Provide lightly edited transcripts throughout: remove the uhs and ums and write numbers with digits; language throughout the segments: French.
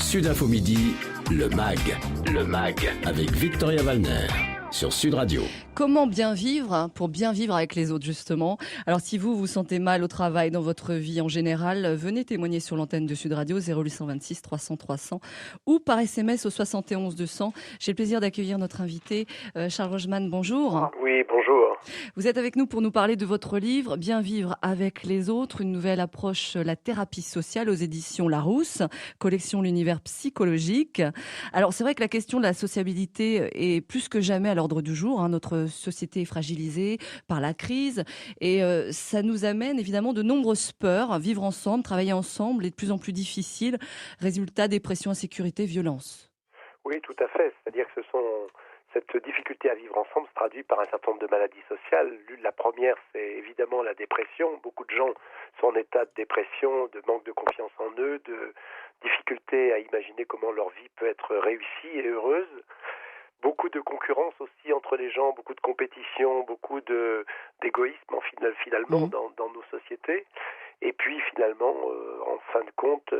Sud Info Midi, le MAG. Le MAG avec Victoria Wallner sur Sud Radio. Comment bien vivre pour bien vivre avec les autres, justement. Alors, si vous vous sentez mal au travail, dans votre vie en général, venez témoigner sur l'antenne de Sud Radio 0826 300 300 ou par SMS au 71 200. J'ai le plaisir d'accueillir notre invité, Charles Rogeman. Bonjour. Oui, bonjour. Vous êtes avec nous pour nous parler de votre livre « Bien vivre avec les autres », une nouvelle approche, la thérapie sociale aux éditions Larousse, collection L'univers psychologique. Alors, c'est vrai que la question de la sociabilité est plus que jamais à l'ordre du jour. Notre société est fragilisée par la crise et ça nous amène évidemment de nombreuses peurs. Vivre ensemble, travailler ensemble est de plus en plus difficile. Résultat, dépression, insécurité, violence. Oui, tout à fait. C'est-à-dire que cette difficulté à vivre ensemble se traduit par un certain nombre de maladies sociales. La première, c'est évidemment la dépression. Beaucoup de gens sont en état de dépression, de manque de confiance en eux, de difficulté à imaginer comment leur vie peut être réussie et heureuse. Beaucoup de concurrence aussi entre les gens, beaucoup de compétition, beaucoup d'égoïsme finalement dans nos sociétés. Et puis finalement, en fin de compte,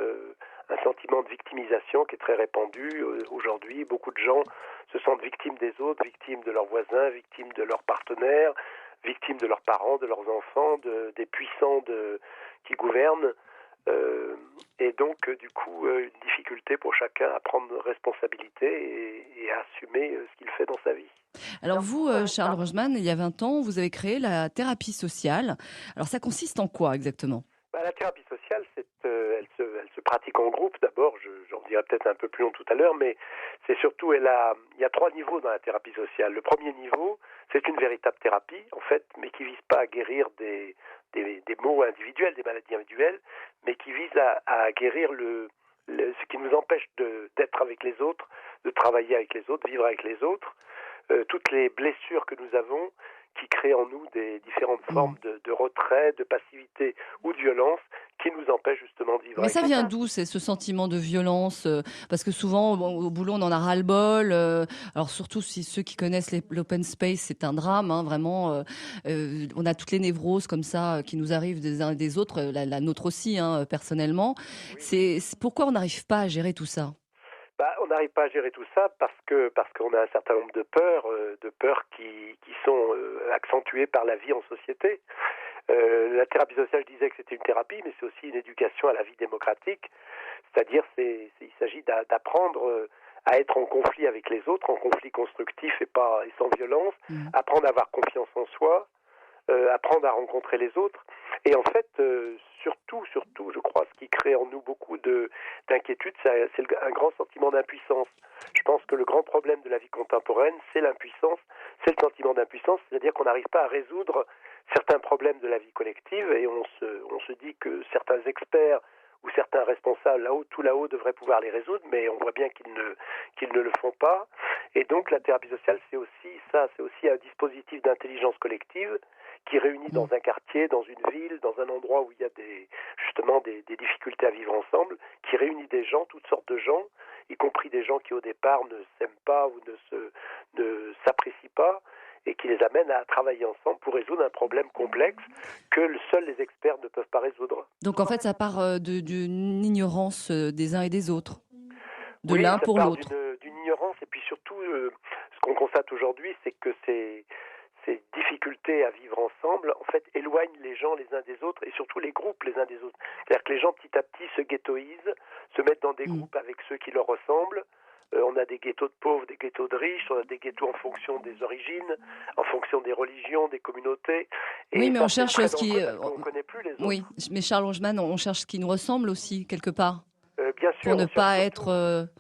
un sentiment de victimisation qui est très répandu aujourd'hui. Beaucoup de gens se sentent victimes des autres, victimes de leurs voisins, victimes de leurs partenaires, victimes de leurs parents, de leurs enfants, des puissants qui gouvernent. Et donc, du coup, une difficulté pour chacun à prendre responsabilité et à assumer ce qu'il fait dans sa vie. Alors vous, Charles Rogeman, il y a 20 ans, vous avez créé la thérapie sociale. Alors ça consiste en quoi exactement ? La thérapie sociale, elle se pratique en groupe d'abord, j'en dirai peut-être un peu plus long tout à l'heure, mais c'est surtout, il y a 3 niveaux dans la thérapie sociale. Le premier niveau, c'est une véritable thérapie, en fait, mais qui vise pas à guérir des maux individuels, des maladies individuelles, mais qui vise à guérir ce qui nous empêche d'être avec les autres, de travailler avec les autres, vivre avec les autres, toutes les blessures que nous avons qui créent en nous des différentes formes de retrait, de passivité ou de violence qui nous empêchent justement de vivre. Mais ça vient d'où, c'est ce sentiment de violence parce que souvent, au boulot, on en a ras-le-bol. Alors surtout si ceux qui connaissent l'open space, c'est un drame, vraiment. On a toutes les névroses comme ça qui nous arrivent des uns et des autres, la nôtre aussi, personnellement. Oui. C'est pourquoi on n'arrive pas à gérer tout ça ? On n'arrive pas à gérer tout ça parce qu'on a un certain nombre de peurs qui sont accentuées par la vie en société. La thérapie sociale, je disais que c'était une thérapie, mais c'est aussi une éducation à la vie démocratique. C'est-à-dire, il s'agit d'apprendre à être en conflit avec les autres, en conflit constructif et sans violence, apprendre à avoir confiance en soi, apprendre à rencontrer les autres. Et en fait, surtout, je crois, ce qui crée en nous beaucoup d'inquiétude, c'est un grand sentiment d'impuissance. Je pense que le grand problème de la vie contemporaine, c'est l'impuissance, c'est le sentiment d'impuissance, c'est-à-dire qu'on n'arrive pas à résoudre certains problèmes de la vie collective et on se dit que certains experts ou certains responsables tout là-haut devraient pouvoir les résoudre, mais on voit bien qu'ils ne le font pas. Et donc la thérapie sociale, c'est aussi un dispositif d'intelligence collective qui réunit dans un quartier, dans une ville, dans un endroit où il y a des difficultés à vivre ensemble, qui réunit des gens, toutes sortes de gens, y compris des gens qui au départ ne s'aiment pas ou ne s'apprécient pas, et qui les amène à travailler ensemble pour résoudre un problème complexe que seuls les experts ne peuvent pas résoudre. Donc en fait, ça part d'une ignorance des uns et des autres, l'un pour l'autre. D'une ignorance, et puis surtout, ce qu'on constate aujourd'hui, c'est que ces difficultés à vivre ensemble, en fait, éloignent les gens les uns des autres, et surtout les groupes les uns des autres. C'est-à-dire que les gens, petit à petit, se ghettoisent, se mettent dans des groupes avec ceux qui leur ressemblent. On a des ghettos de pauvres, des ghettos de riches, on a des ghettos en fonction des origines, en fonction des religions, des communautés. Et oui, mais on cherche ce qui... on ne connaît plus les autres. Oui, mais Charles Rogeman, on cherche ce qui nous ressemble aussi, quelque part. Bien sûr. Pour ne pas être...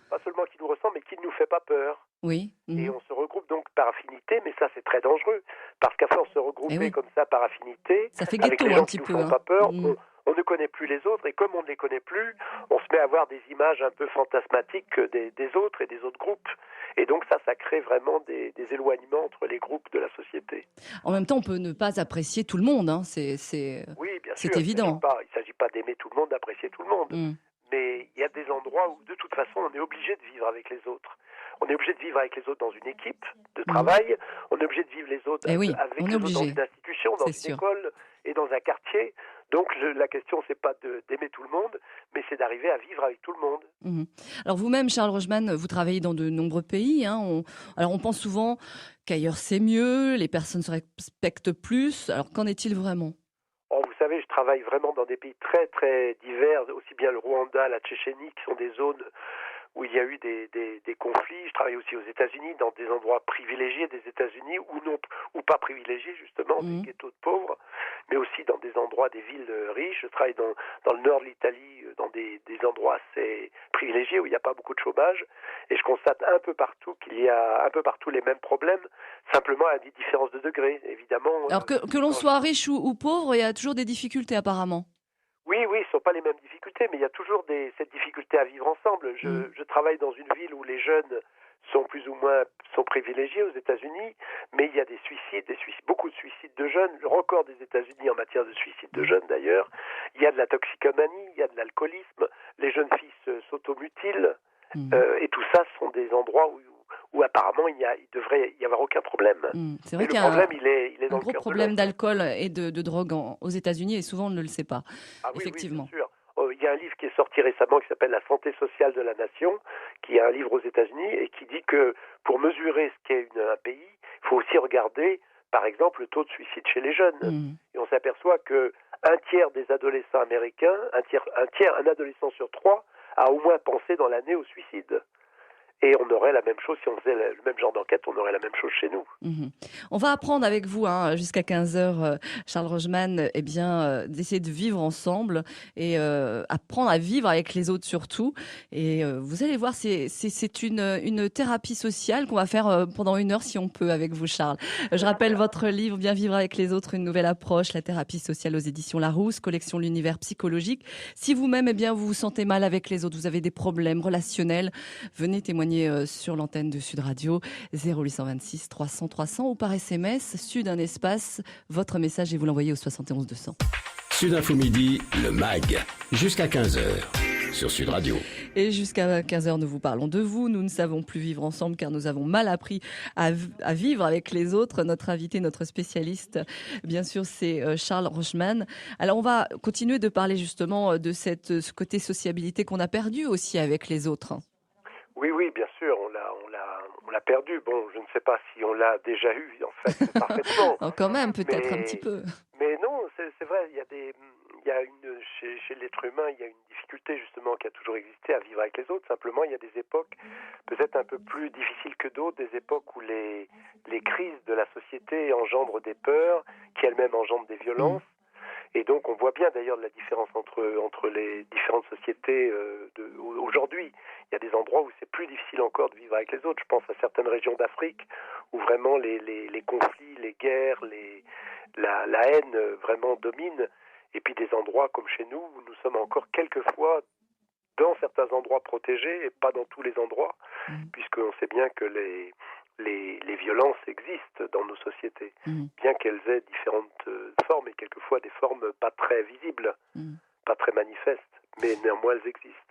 Pas seulement qui nous ressemble, mais qui ne nous fait pas peur. Oui. Et on se regroupe donc par affinité, mais ça c'est très dangereux, parce qu'à force de se regrouper comme ça par affinité, ça fait avec ghetto les gens un petit qui peu. Nous font pas peur, on ne connaît plus les autres, et comme on ne les connaît plus, on se met à avoir des images un peu fantasmatiques des autres et des autres groupes. Et donc ça crée vraiment des éloignements entre les groupes de la société. En même temps, on peut ne pas apprécier tout le monde, Oui, bien sûr. C'est évident. Il ne s'agit pas d'aimer tout le monde, d'apprécier tout le monde. Mais il y a des endroits où, de toute façon, on est obligé de vivre avec les autres. On est obligé de vivre avec les autres dans une équipe de travail. On est obligé de vivre les autres avec les autres dans une institution, dans une école et dans un quartier. Donc la question, c'est pas d'aimer tout le monde, mais c'est d'arriver à vivre avec tout le monde. Mmh. Alors vous-même, Charles Rochman, vous travaillez dans de nombreux pays, hein. Alors on pense souvent qu'ailleurs c'est mieux, les personnes se respectent plus. Alors qu'en est-il vraiment? Oh, vous savez, je travaille vraiment dans des pays très très divers, aussi bien le Rwanda, la Tchétchénie, qui sont des zones où il y a eu des conflits. Je travaille aussi aux États-Unis, dans des endroits privilégiés des États-Unis, ou non, ou pas privilégiés justement, des ghettos de pauvres, mais aussi dans des endroits, des villes riches. Je travaille dans le nord de l'Italie, dans des endroits assez privilégiés où il n'y a pas beaucoup de chômage, et je constate un peu partout qu'il y a un peu partout les mêmes problèmes, simplement à des différences de degrés, évidemment. Alors que l'on soit riche ou pauvre, il y a toujours des difficultés apparemment. Oui, ce ne sont pas les mêmes difficultés, mais il y a toujours cette difficulté à vivre ensemble. Je travaille dans une ville où les jeunes sont plus ou moins privilégiés aux États-Unis, mais il y a des suicides, beaucoup de suicides de jeunes, le record des États-Unis en matière de suicides de jeunes d'ailleurs. Il y a de la toxicomanie, il y a de l'alcoolisme, les jeunes filles s'automutilent, et tout ça sont des endroits où apparemment il devrait y avoir aucun problème. C'est vrai mais qu'il le y a problème, il est dans un le gros cœur de problème l'homme. d'alcool et de drogue aux États-Unis et souvent on ne le sait pas. Ah oui, Effectivement. bien sûr. Il y a un livre qui est sorti récemment qui s'appelle La santé sociale de la nation, qui est un livre aux États-Unis et qui dit que pour mesurer ce qu'est un pays, il faut aussi regarder, par exemple, le taux de suicide chez les jeunes. Et on s'aperçoit que un tiers des adolescents américains, un adolescent sur 3, a au moins pensé dans l'année au suicide. Et on aurait la même chose, si on faisait le même genre d'enquête, on aurait la même chose chez nous. On va apprendre avec vous, jusqu'à 15 heures, Charles Rochman, d'essayer de vivre ensemble et apprendre à vivre avec les autres surtout. Et vous allez voir, c'est une thérapie sociale qu'on va faire pendant 1 heure si on peut avec vous, Charles. Je rappelle votre livre, Bien vivre avec les autres, une nouvelle approche, la thérapie sociale aux éditions Larousse, collection L'Univers psychologique. Si vous-même, vous vous sentez mal avec les autres, vous avez des problèmes relationnels, venez témoigner sur l'antenne de Sud Radio 0826 300 300 ou par SMS Sud un espace votre message et vous l'envoyez au 71 200. Sud Info Midi, le MAG, jusqu'à 15h sur Sud Radio. Et jusqu'à 15h, nous vous parlons de vous. Nous ne savons plus vivre ensemble car nous avons mal appris à vivre avec les autres. Notre invité, notre spécialiste, bien sûr, c'est Charles Rochman. Alors, on va continuer de parler justement de ce côté sociabilité qu'on a perdu aussi avec les autres. Oui, bien sûr, on l'a perdu. Bon, je ne sais pas si on l'a déjà eu, en fait, parfaitement. Quand même, peut-être un petit peu. Mais non, c'est vrai, chez l'être humain, il y a une difficulté, justement, qui a toujours existé à vivre avec les autres. Simplement, il y a des époques peut-être un peu plus difficiles que d'autres, des époques où les crises de la société engendrent des peurs, qui elles-mêmes engendrent des violences. Et donc on voit bien d'ailleurs la différence entre les différentes sociétés aujourd'hui. Il y a des endroits où c'est plus difficile encore de vivre avec les autres. Je pense à certaines régions d'Afrique où vraiment les conflits, les guerres, la haine vraiment dominent. Et puis des endroits comme chez nous où nous sommes encore quelquefois dans certains endroits protégés et pas dans tous les endroits, puisqu'on sait bien que les violences existent dans nos sociétés, bien qu'elles aient différentes formes et quelquefois des formes pas très visibles, pas très manifestes, mais néanmoins elles existent.